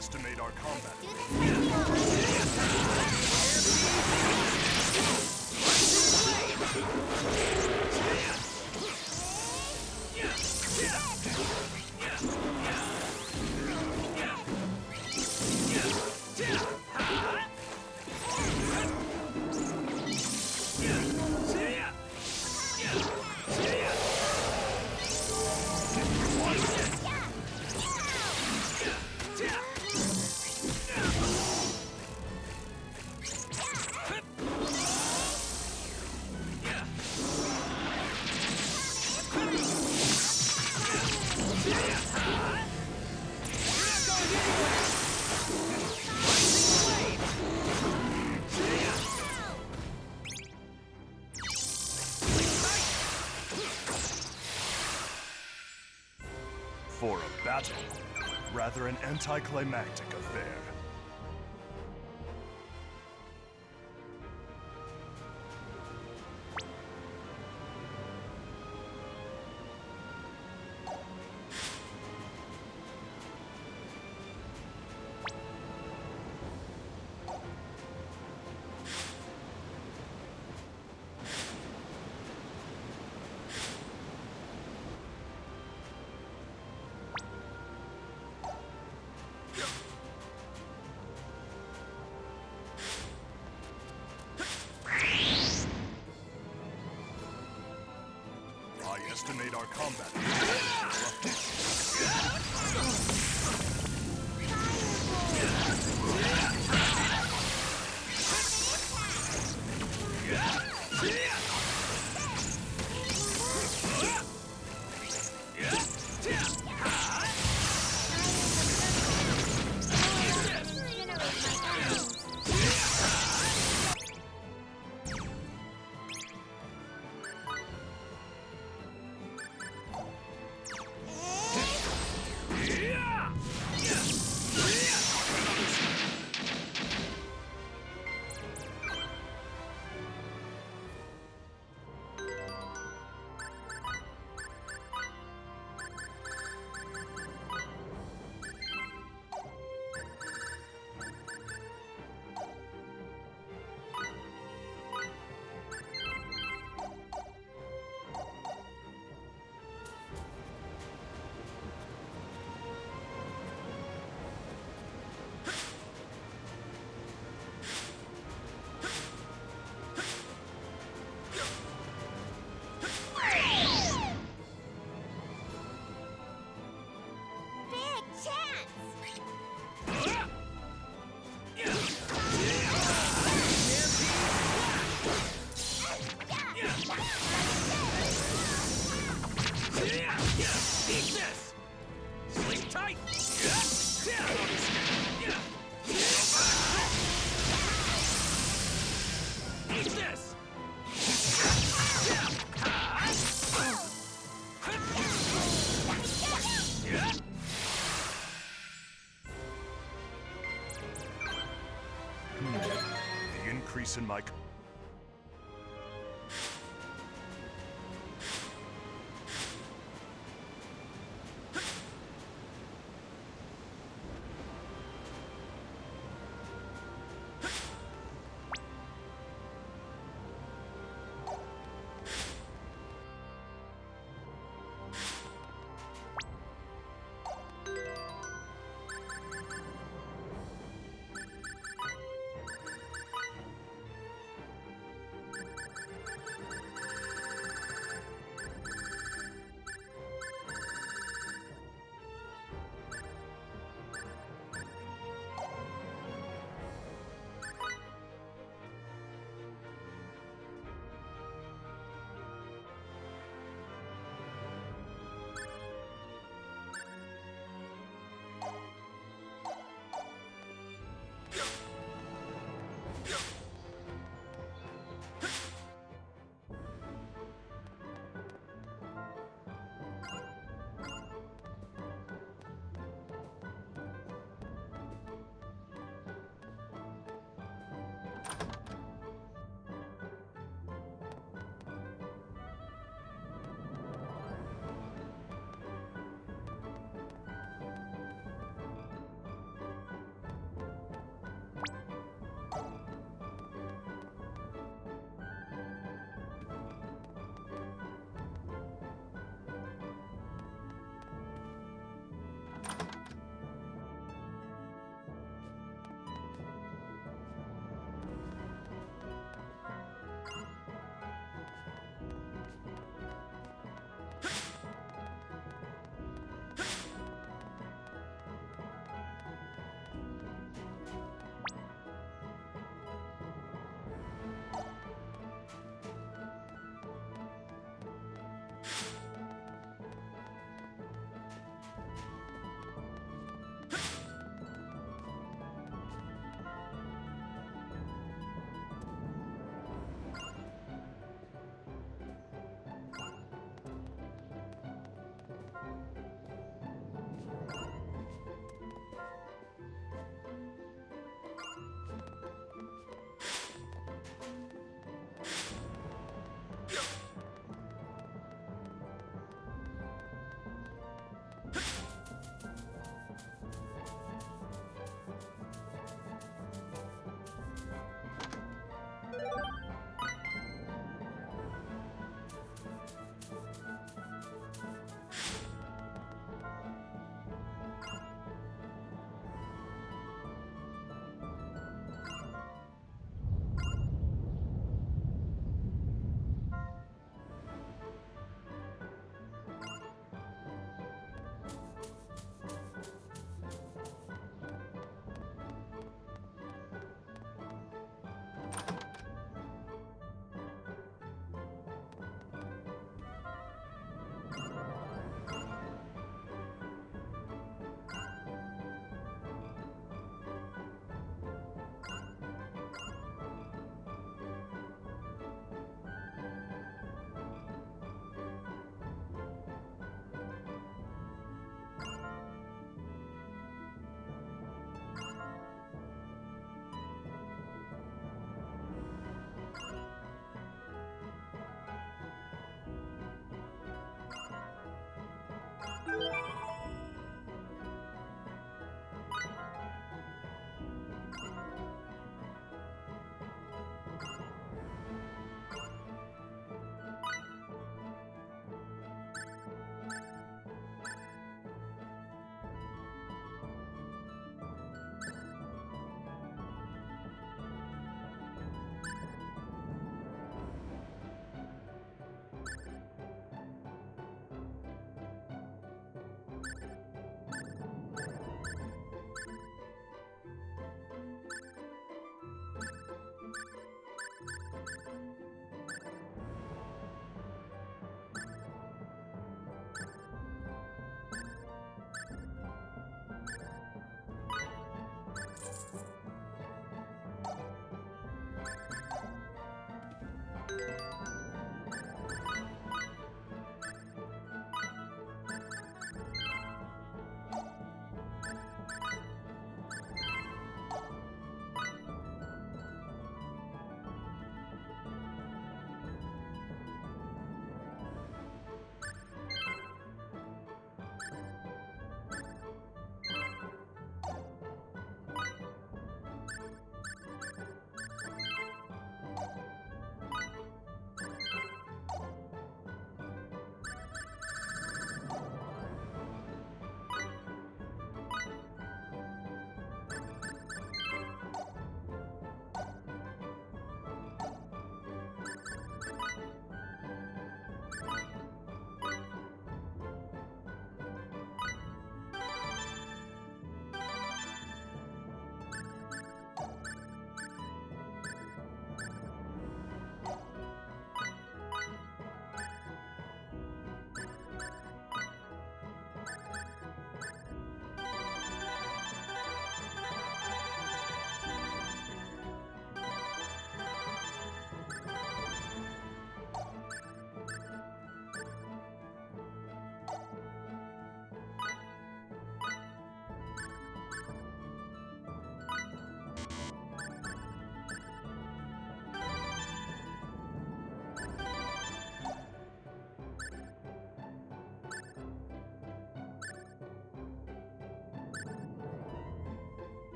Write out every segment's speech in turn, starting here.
estimate our combat. For a battle, rather an anticlimactic affair. I estimate our combat. Eat this! Sleep tight! Eat this! The increase in my...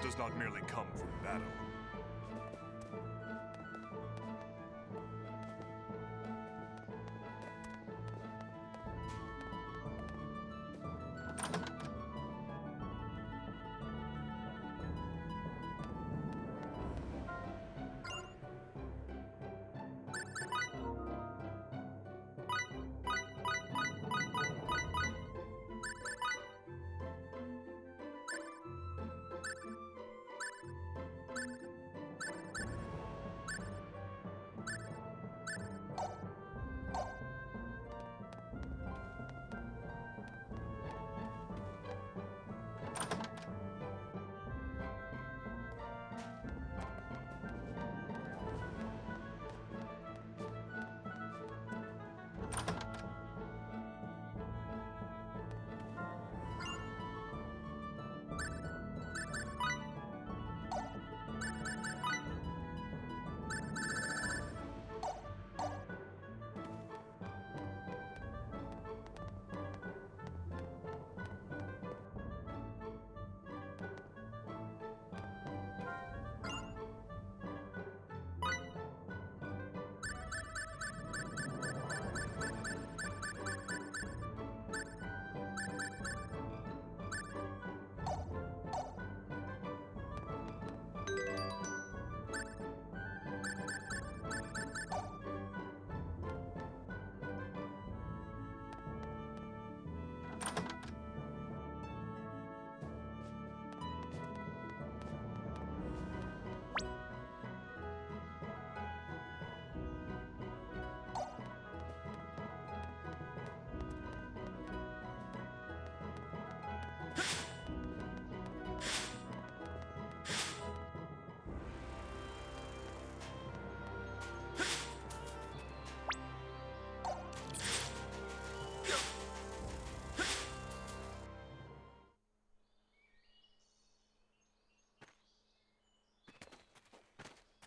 does not merely come from battle.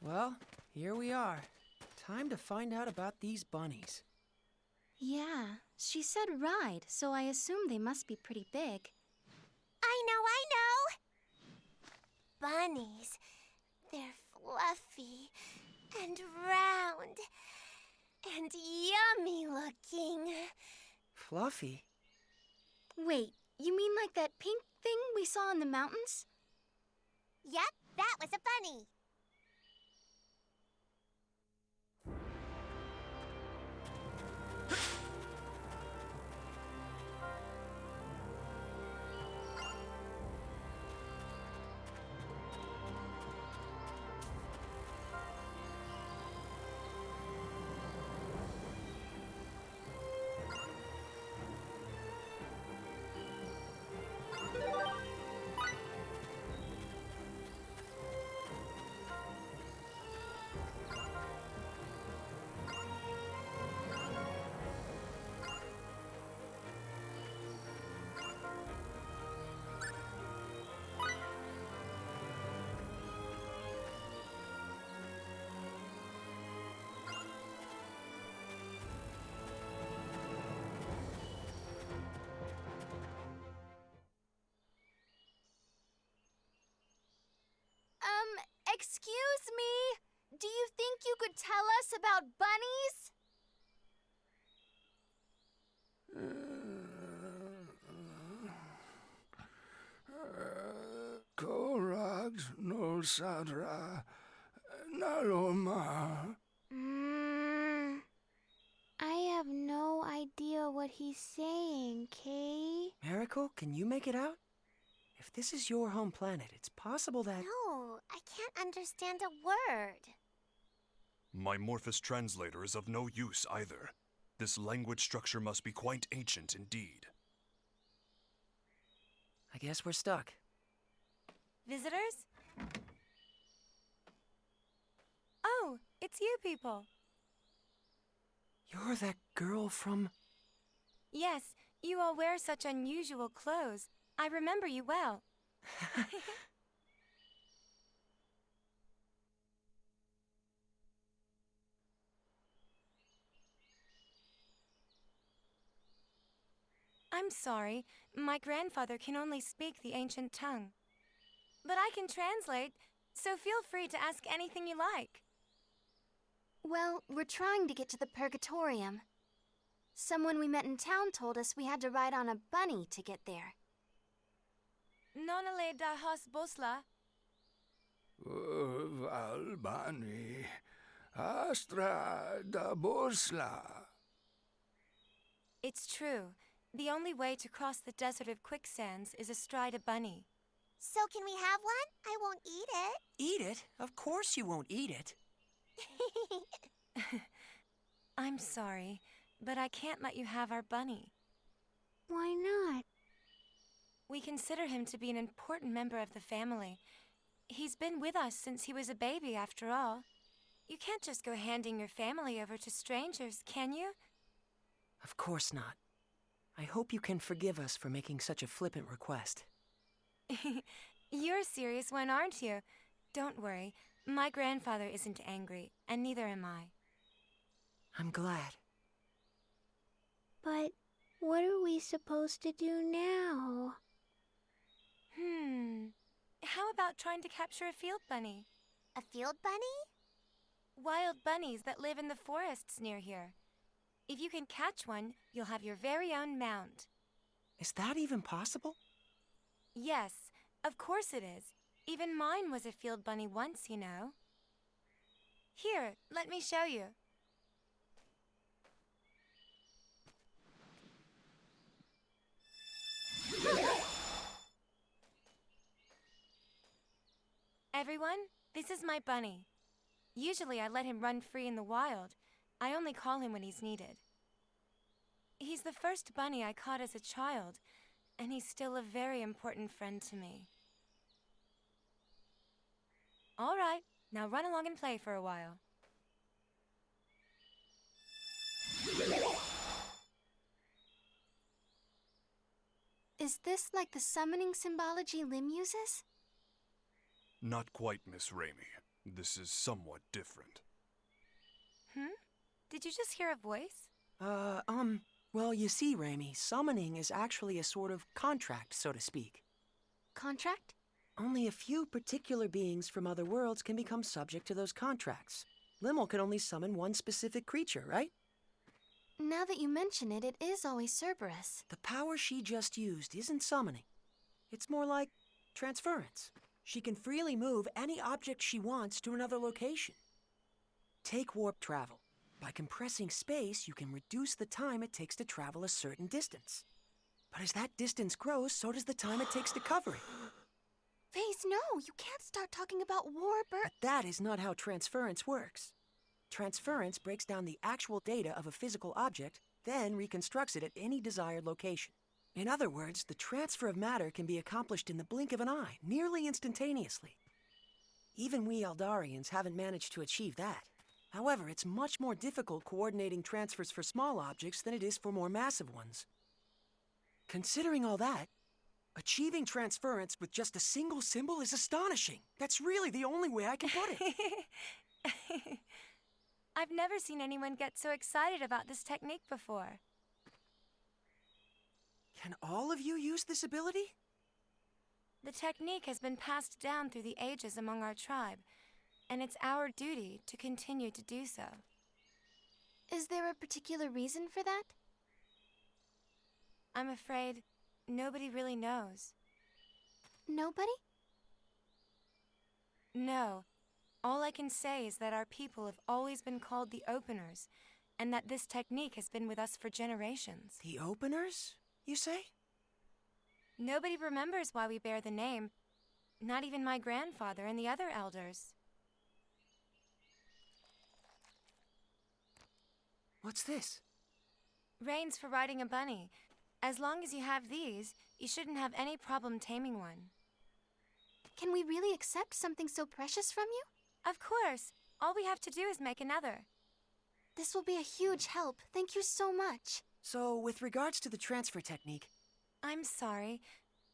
Well, here we are. Time to find out about these bunnies. Yeah, she said ride, so I assume they must be pretty big. I know! Bunnies. They're fluffy and round and yummy looking. Fluffy? Wait, you mean like that pink thing we saw in the mountains? Yep, that was a bunny. Excuse me? Do you think you could tell us about bunnies? Korad no Sadra Naloma. I have no idea what he's saying, Kay. Miracle, can you make it out? If this is your home planet, it's possible that... No, I can't understand a word. My Morphous translator is of no use either. This language structure must be quite ancient indeed. I guess we're stuck. Visitors? Oh, it's you people. You're that girl from... Yes, you all wear such unusual clothes. I remember you well. I'm sorry. My grandfather can only speak the ancient tongue. but I can translate, so feel free to ask anything you like. Well, we're trying to get to the Purgatorium. Someone we met in town told us we had to ride on a bunny to get there. Nonale da hos bosla. Valbani, Astra da Bosla. It's true. The only way to cross the desert of quicksands is astride a bunny. So can we have one? I won't eat it. Eat it? Of course you won't eat it. I'm sorry, but I can't let you have our bunny. Why not? We consider him to be an important member of the family. He's been with us since he was a baby, after all. You can't just go handing your family over to strangers, can you? Of course not. I hope you can forgive us for making such a flippant request. You're a serious one, aren't you? Don't worry. My grandfather isn't angry, and neither am I. I'm glad. But what are we supposed to do now? How about trying to capture a field bunny? A field bunny? Wild bunnies that live in the forests near here. If you can catch one, you'll have your very own mount. Is that even possible? Yes, of course it is. Even mine was a field bunny once, you know. Here, let me show you. Everyone, this is my bunny. Usually I let him run free in the wild. I only call him when he's needed. He's the first bunny I caught as a child, and he's still a very important friend to me. All right, now run along and play for a while. Is this like the summoning symbology Lim uses? Not quite, Miss Raimi. This is somewhat different. Did you just hear a voice? Well, you see, Raimi, summoning is actually a sort of contract, so to speak. Contract? Only a few particular beings from other worlds can become subject to those contracts. Limmel can only summon one specific creature, right? Now that you mention it, it is always Cerberus. The power she just used isn't summoning. It's more like transference. She can freely move any object she wants to another location. Take warp travel. By compressing space, you can reduce the time it takes to travel a certain distance. But as that distance grows, so does the time it takes to cover it. Faze, no! You can't start talking about warp or... But that is not how transference works. Transference breaks down the actual data of a physical object, then reconstructs it at any desired location. In other words, the transfer of matter can be accomplished in the blink of an eye, nearly instantaneously. Even we Eldarians haven't managed to achieve that. However, it's much more difficult coordinating transfers for small objects than it is for more massive ones. Considering all that, achieving transference with just a single symbol is astonishing. That's really the only way I can put it. I've never seen anyone get so excited about this technique before. Can all of you use this ability? The technique has been passed down through the ages among our tribe, and it's our duty to continue to do so. Is there a particular reason for that? I'm afraid nobody really knows. Nobody? No. All I can say is that our people have always been called the Openers, and that this technique has been with us for generations. The Openers, you say? Nobody remembers why we bear the name, not even my grandfather and the other elders. What's this? Reins for riding a bunny. As long as you have these, you shouldn't have any problem taming one. Can we really accept something so precious from you? Of course. All we have to do is make another. This will be a huge help. Thank you so much. So, with regards to the transfer technique... I'm sorry.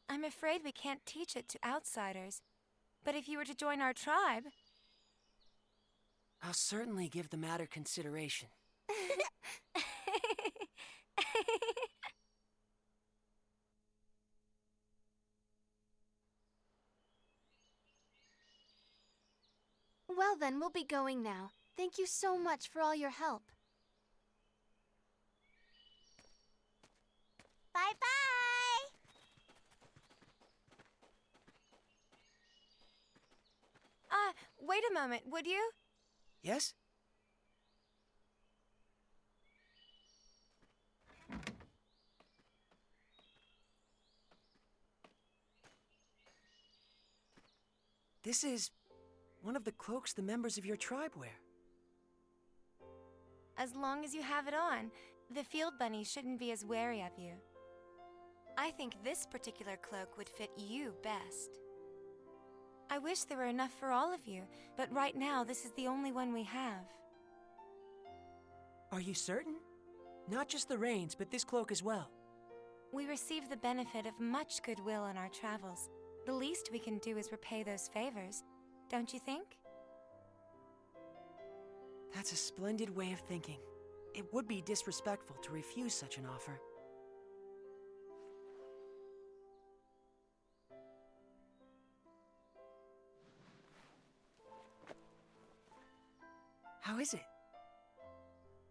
I'm afraid we can't teach it to outsiders. But if you were to join our tribe... I'll certainly give the matter consideration. then, we'll be going now. Thank you so much for all your help. Bye-bye! Wait a moment, would you? Yes? This is one of the cloaks the members of your tribe wear. As long as you have it on, the field bunny shouldn't be as wary of you. I think this particular cloak would fit you best. I wish there were enough for all of you, but right now this is the only one we have. Are you certain? Not just the reins, but this cloak as well. We receive the benefit of much goodwill on our travels. The least we can do is repay those favors, don't you think? That's a splendid way of thinking. It would be disrespectful to refuse such an offer. How is it?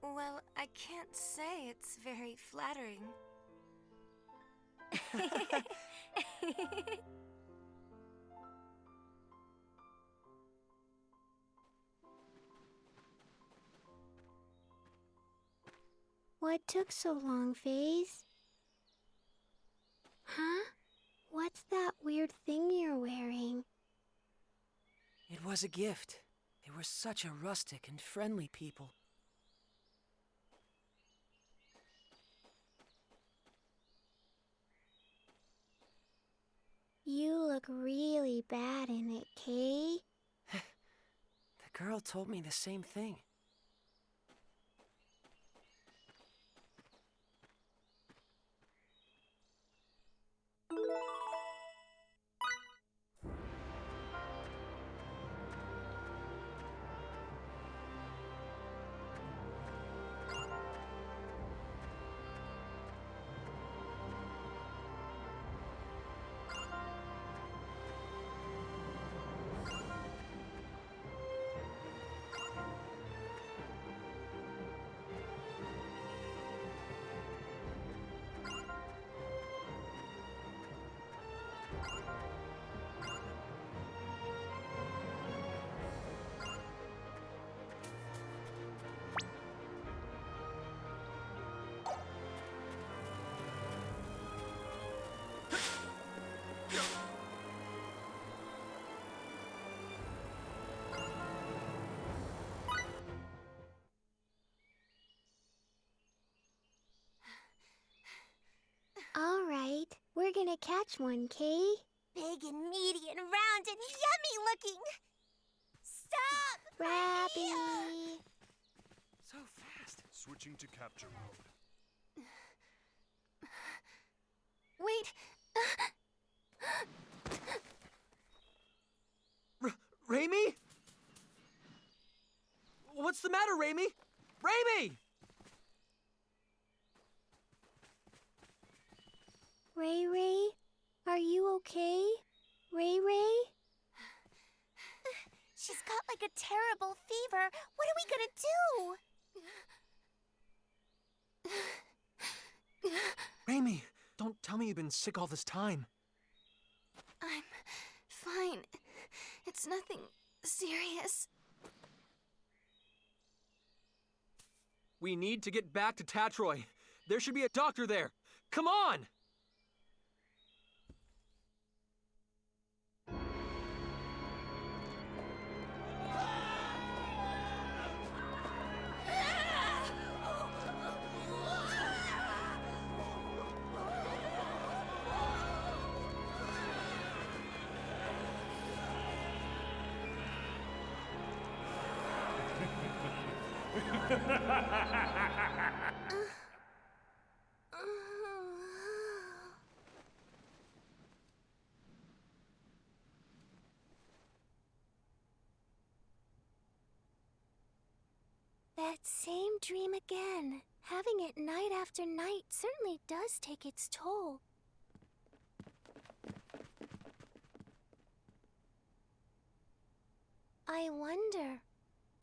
Well, I can't say it's very flattering. What took so long, Faze? Huh? What's that weird thing you're wearing? It was a gift. They were such a rustic and friendly people. You look really bad in it, Kay. The girl told me the same thing. All right, we're gonna catch one, Kay. Big and meaty and round and yummy looking! Stop! Rabbit! So fast. Switching to capture mode. Wait! Raimi? What's the matter, Raimi? Raimi! Ray Ray? Are you okay? Ray Ray? She's got like a terrible fever. What are we gonna do? Raimi, don't tell me you've been sick all this time. I'm fine. It's nothing serious. We need to get back to Tatroy. There should be a doctor there. Come on! That same dream again. Having it night after night certainly does take its toll. I wonder,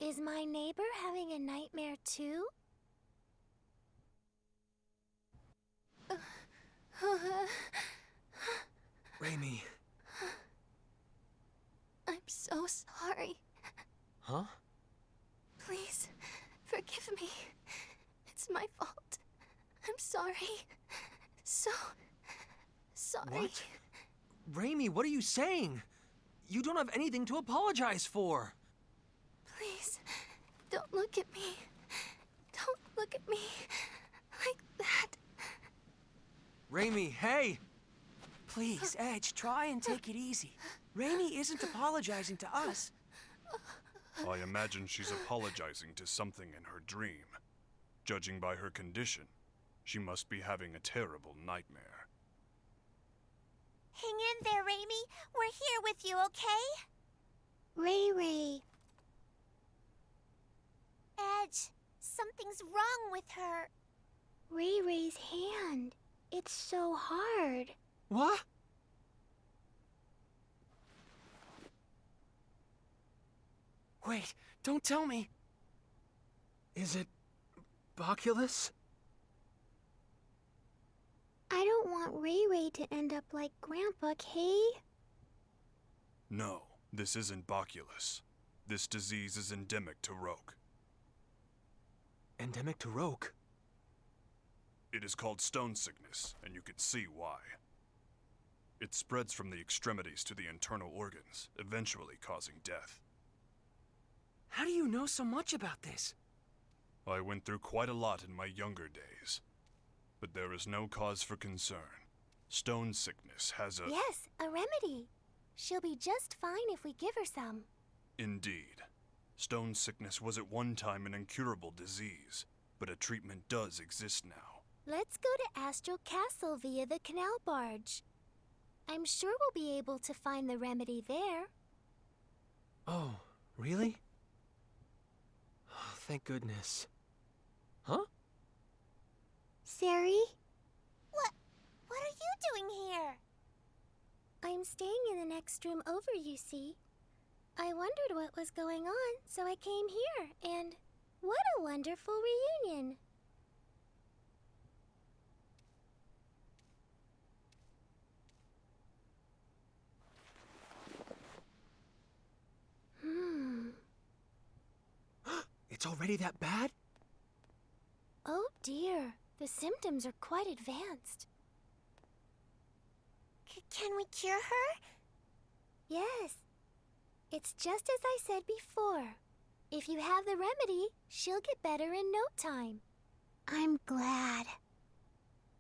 is my neighbor having a nightmare too? Raimi. I'm so sorry. Huh? Please, forgive me. It's my fault. I'm sorry. So sorry. What? Raimi, what are you saying? You don't have anything to apologize for. Please, don't look at me. Don't look at me like that. Raimi, hey! Please, Edge, try and take it easy. Raimi isn't apologizing to us. I imagine she's apologizing to something in her dream. Judging by her condition, she must be having a terrible nightmare. Hang in there, Raimi. We're here with you, okay? Ray Ray. Edge, something's wrong with her. Ray Ray's hand. It's so hard. What? Wait, don't tell me. Is it Boculus? I don't want Ray Ray to end up like Grandpa, Kay. No, this isn't Boculus. This disease is endemic to Roke. Endemic to Roke? It is called stone sickness, and you can see why. It spreads from the extremities to the internal organs, eventually causing death. How do you know so much about this? I went through quite a lot in my younger days. But there is no cause for concern. Stone sickness has a... Yes, a remedy. She'll be just fine if we give her some. Indeed. Stone sickness was at one time an incurable disease, but a treatment does exist now. Let's go to Astral Castle via the canal barge. I'm sure we'll be able to find the remedy there. Oh, really? Oh, thank goodness. Huh? Sari? What are you doing here? I'm staying in the next room over, you see. I wondered what was going on, so I came here, and what a wonderful reunion. It's already that bad? Oh dear, the symptoms are quite advanced. Can we cure her? Yes. It's just as I said before. If you have the remedy, she'll get better in no time. I'm glad.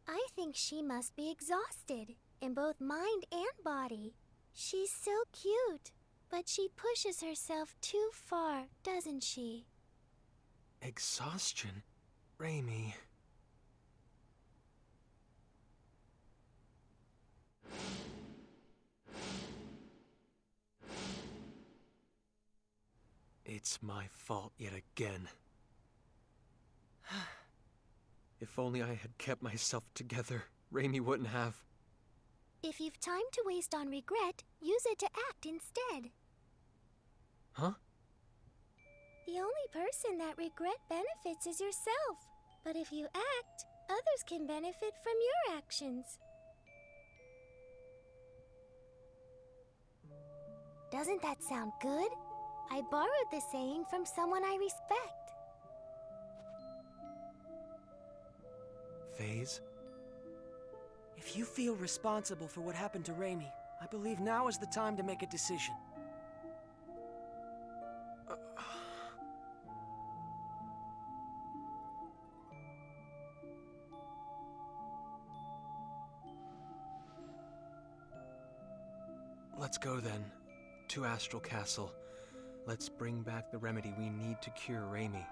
I think she must be exhausted, in both mind and body. She's so cute, but she pushes herself too far, doesn't she? Exhaustion? Raimi. It's my fault yet again. If only I had kept myself together, Raimi wouldn't have. If you've time to waste on regret, use it to act instead. Huh? The only person that regret benefits is yourself. But if you act, others can benefit from your actions. Doesn't that sound good? I borrowed the saying from someone I respect. Phase? If you feel responsible for what happened to Raimi, I believe now is the time to make a decision. Let's go then. To Astral Castle. Let's bring back the remedy we need to cure Raimi.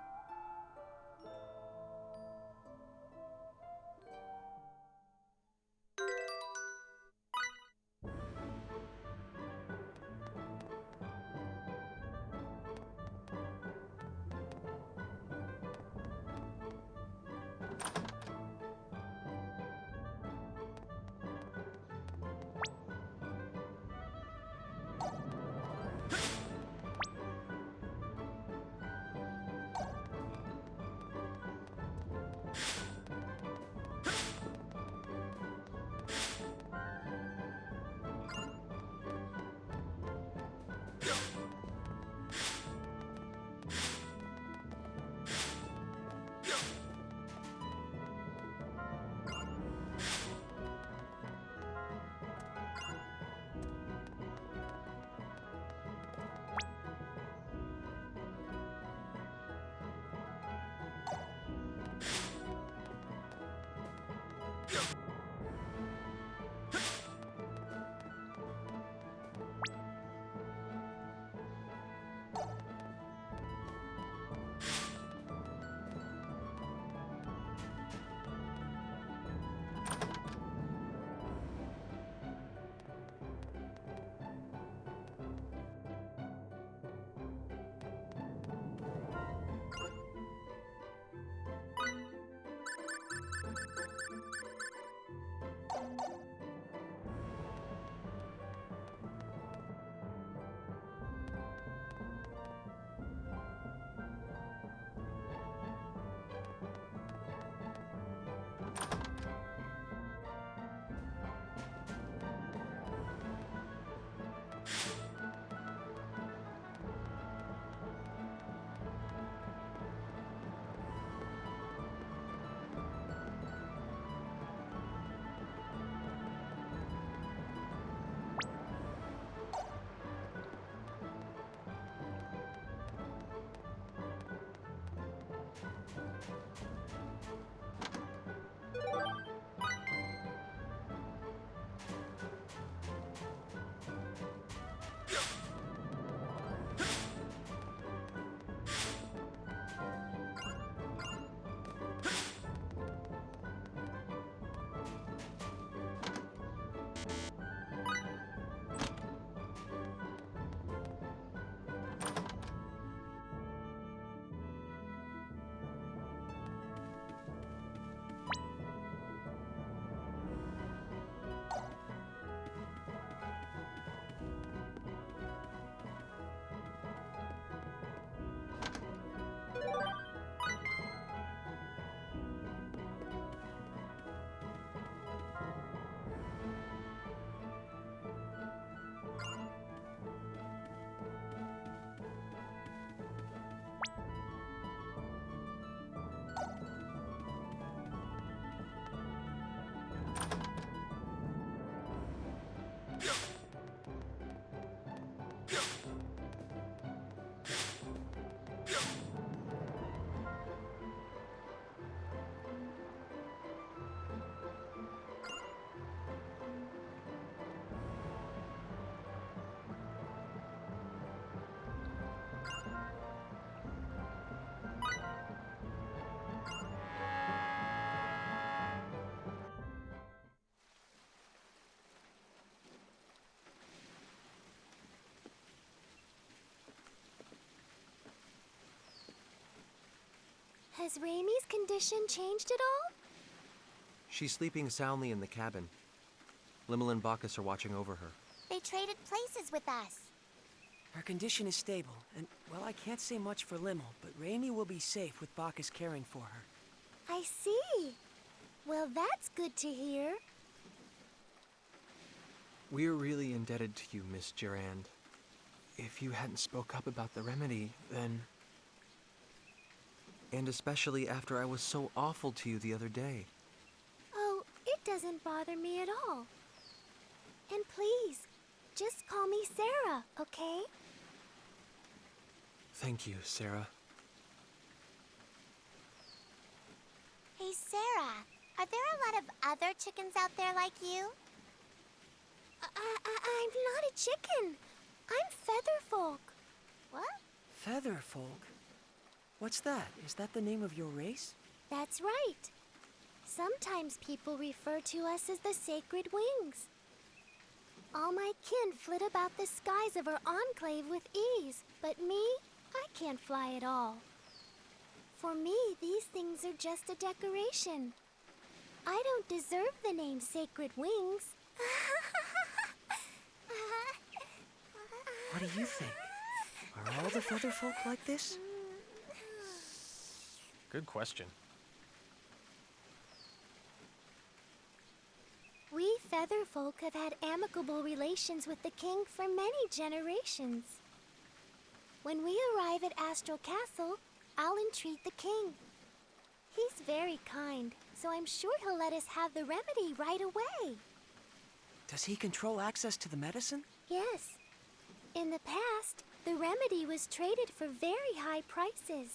Has Raimi's condition changed at all? She's sleeping soundly in the cabin. Limmel and Bacchus are watching over her. They traded places with us. Her condition is stable, and, well, I can't say much for Limmel, but Raimi will be safe with Bacchus caring for her. I see. Well, that's good to hear. We're really indebted to you, Miss Durand. If you hadn't spoke up about the remedy, then... And especially after I was so awful to you the other day. Oh, it doesn't bother me at all. And please, just call me Sarah, okay? Thank you, Sarah. Hey, Sarah, are there a lot of other chickens out there like you? I'm not a chicken. I'm Featherfolk. What? Featherfolk? What's that? Is that the name of your race? That's right. Sometimes people refer to us as the Sacred Wings. All my kin flit about the skies of our enclave with ease, but me, I can't fly at all. For me, these things are just a decoration. I don't deserve the name Sacred Wings. What do you think? Are all the Featherfolk like this? Good question. We Featherfolk have had amicable relations with the king for many generations. When we arrive at Astral Castle, I'll entreat the king. He's very kind, so I'm sure he'll let us have the remedy right away. Does he control access to the medicine? Yes. In the past, the remedy was traded for very high prices.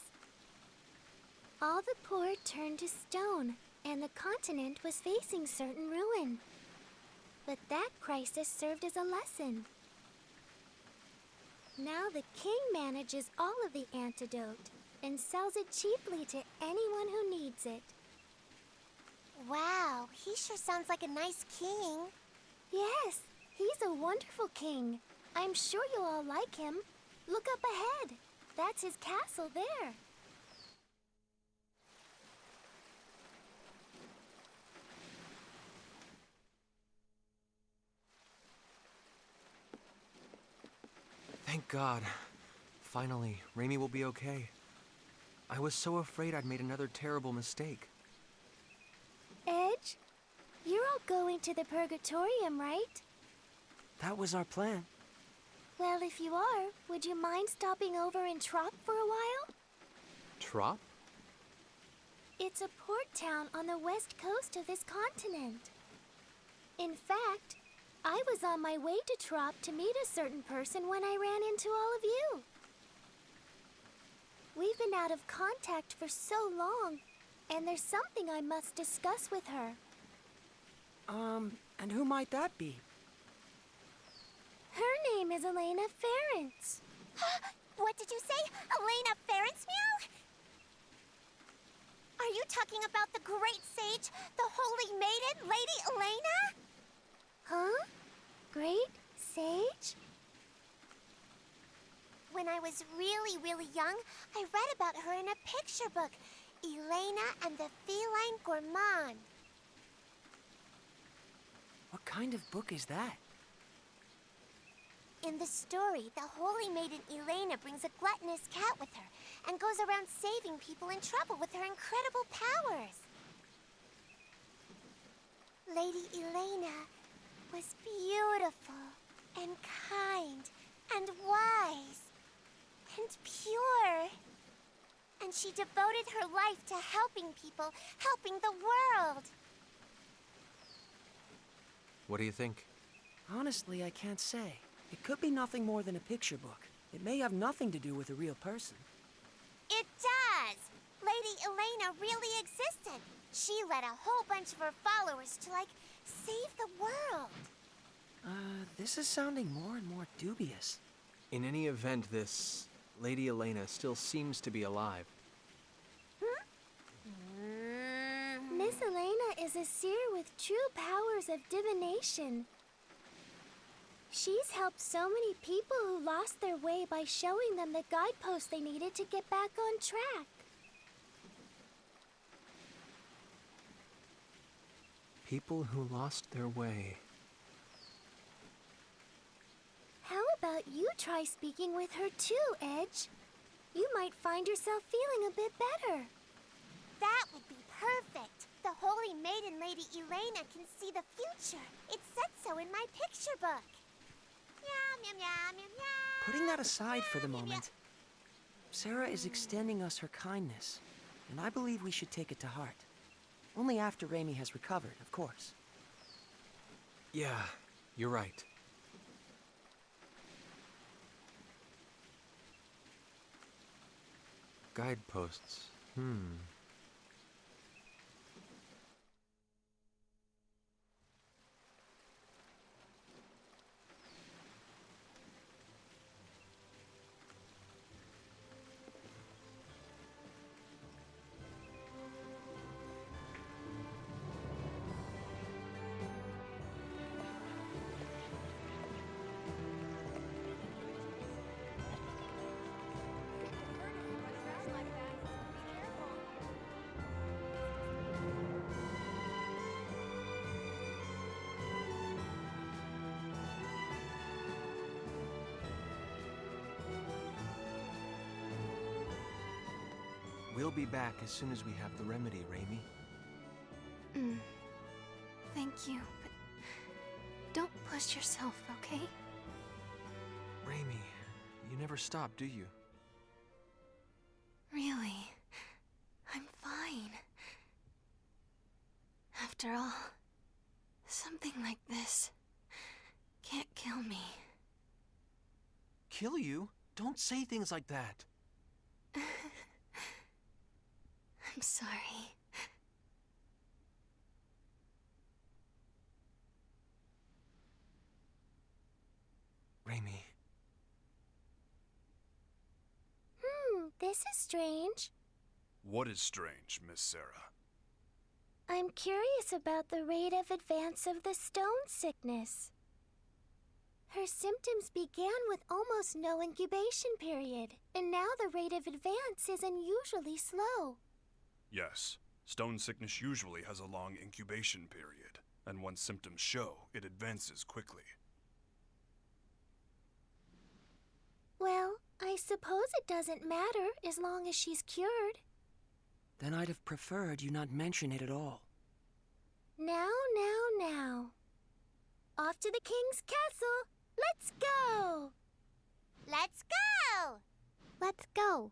All the poor turned to stone, and the continent was facing certain ruin. But that crisis served as a lesson. Now the king manages all of the antidote and sells it cheaply to anyone who needs it. Wow, he sure sounds like a nice king. Yes, he's a wonderful king. I'm sure you'll all like him. Look up ahead. That's his castle there. Thank God. Finally, Raimi will be okay. I was so afraid I'd made another terrible mistake. Edge, you're all going to the Purgatorium, right? That was our plan. Well, if you are, would you mind stopping over in Trop for a while? Trop? It's a port town on the west coast of this continent. In fact, I was on my way to Trop to meet a certain person when I ran into all of you. We've been out of contact for so long, and there's something I must discuss with her. And who might that be? Her name is Elena Ference. What did you say? Elena Ference, meow? Are you talking about the great sage, the holy maiden, Lady Elena? Huh? Great sage? When I was really, really young, I read about her in a picture book, Elena and the Feline Gourmand. What kind of book is that? In the story, the holy maiden Elena brings a gluttonous cat with her and goes around saving people in trouble with her incredible powers. Lady Elena was beautiful and kind and wise and pure. And she devoted her life to helping people, helping the world. What do you think? Honestly, I can't say. It could be nothing more than a picture book. It may have nothing to do with a real person. It does! Lady Elena really existed. She led a whole bunch of her followers to, save the world. This is sounding more and more dubious. In any event, this Lady Elena still seems to be alive. Miss Elena is a seer with true powers of divination. She's helped so many people who lost their way by showing them the guideposts they needed to get back on track. People who lost their way. How about you try speaking with her too, Edge? You might find yourself feeling a bit better. That would be perfect. The Holy Maiden Lady Elena can see the future. It said so in my picture book. Meow, meow, meow, meow, meow. Putting that aside for the Meow, meow, moment, Sarah is extending us her kindness, and I believe we should take it to heart. Only after Raimi has recovered, of course. Yeah, you're right. Guideposts. We'll be back as soon as we have the remedy, Raimi. Thank you, but don't push yourself, okay? Raimi, you never stop, do you? Really, I'm fine. After all, something like this can't kill me. Kill you? Don't say things like that. I'm sorry. Raimi. This is strange. What is strange, Miss Sarah? I'm curious about the rate of advance of the stone sickness. Her symptoms began with almost no incubation period, and now the rate of advance is unusually slow. Yes, stone sickness usually has a long incubation period, and once symptoms show, it advances quickly. Well, I suppose it doesn't matter as long as she's cured. Then I'd have preferred you not mention it at all. Now. Off to the king's castle. Let's go! Let's go! Let's go.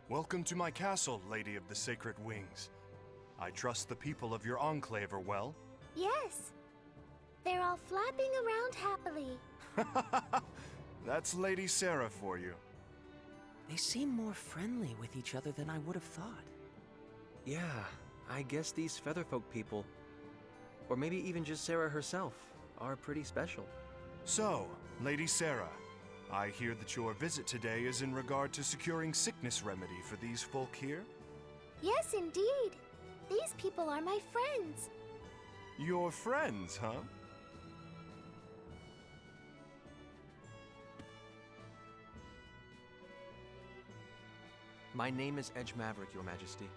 Welcome to my castle, Lady of the Sacred Wings. I trust the people of your enclave are well. Yes. They're all flapping around happily. That's Lady Sarah for you. They seem more friendly with each other than I would have thought. Yeah, I guess these Featherfolk people, or maybe even just Sarah herself, are pretty special. So, Lady Sarah, I hear that your visit today is in regard to securing sickness remedy for these folk here? Yes, indeed. These people are my friends. Your friends, huh? My name is Edge Maverick, Your Majesty.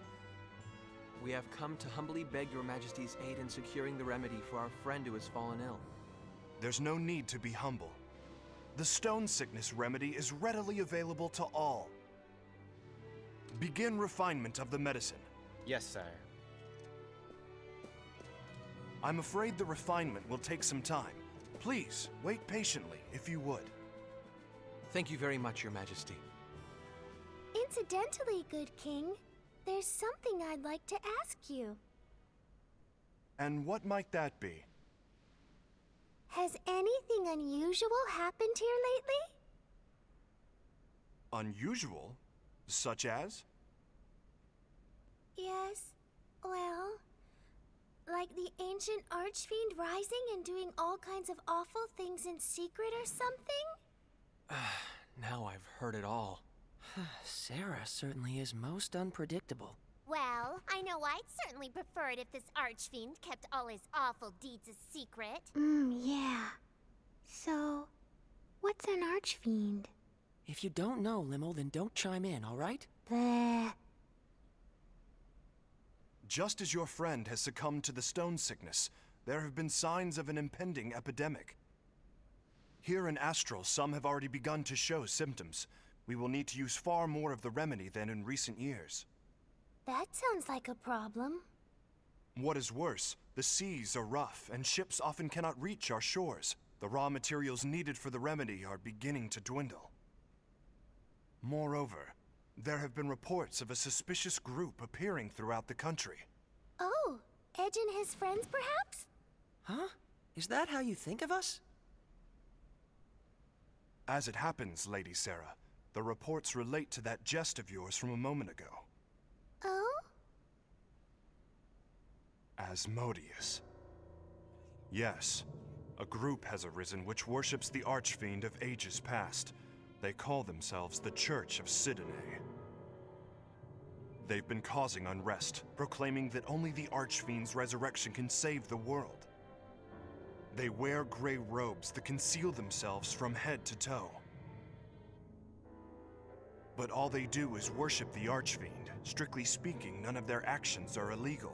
We have come to humbly beg Your Majesty's aid in securing the remedy for our friend who has fallen ill. There's no need to be humble. The stone sickness remedy is readily available to all. Begin refinement of the medicine. Yes, sire. I'm afraid the refinement will take some time. Please, wait patiently, if you would. Thank you very much, Your Majesty. Incidentally, good king, there's something I'd like to ask you. And what might that be? Has anything unusual happened here lately? Unusual? Such as? Yes, well, like the ancient archfiend rising and doing all kinds of awful things in secret or something? Now I've heard it all. Sarah certainly is most unpredictable. Well, I know I'd certainly prefer it if this archfiend kept all his awful deeds a secret. Yeah. So, what's an archfiend? If you don't know, Limo, then don't chime in, all right? Bleh. Just as your friend has succumbed to the stone sickness, there have been signs of an impending epidemic. Here in Astral, some have already begun to show symptoms. We will need to use far more of the remedy than in recent years. That sounds like a problem. What is worse, the seas are rough, and ships often cannot reach our shores. The raw materials needed for the remedy are beginning to dwindle. Moreover, there have been reports of a suspicious group appearing throughout the country. Oh, Edge and his friends, perhaps? Huh? Is that how you think of us? As it happens, Lady Sarah, the reports relate to that jest of yours from a moment ago. Oh? Asmodeus. Yes, a group has arisen which worships the Archfiend of ages past. They call themselves the Church of Sidene. They've been causing unrest, proclaiming that only the Archfiend's resurrection can save the world. They wear gray robes that conceal themselves from head to toe. But all they do is worship the Archfiend. Strictly speaking, none of their actions are illegal.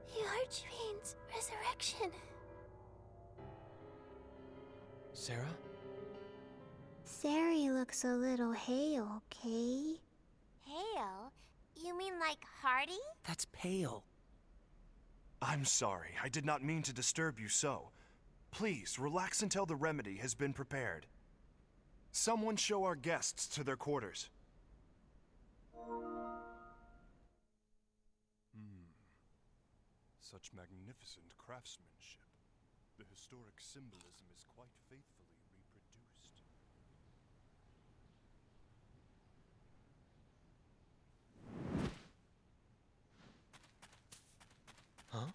The Archfiend's resurrection. Sarah? Sari looks a little hale, Kay. Hale? You mean like Hardy? That's pale. I'm sorry, I did not mean to disturb you so. Please, relax until the remedy has been prepared. Someone show our guests to their quarters. Such magnificent craftsmanship. The historic symbolism is quite faithfully reproduced. Huh?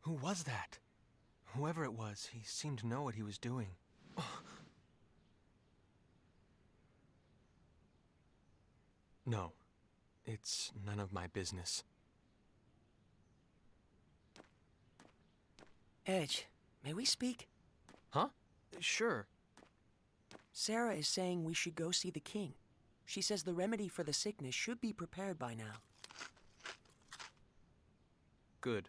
Who was that? Whoever it was, he seemed to know what he was doing. No, it's none of my business. Edge, may we speak? Huh? Sure. Sarah is saying we should go see the king. She says the remedy for the sickness should be prepared by now. Good.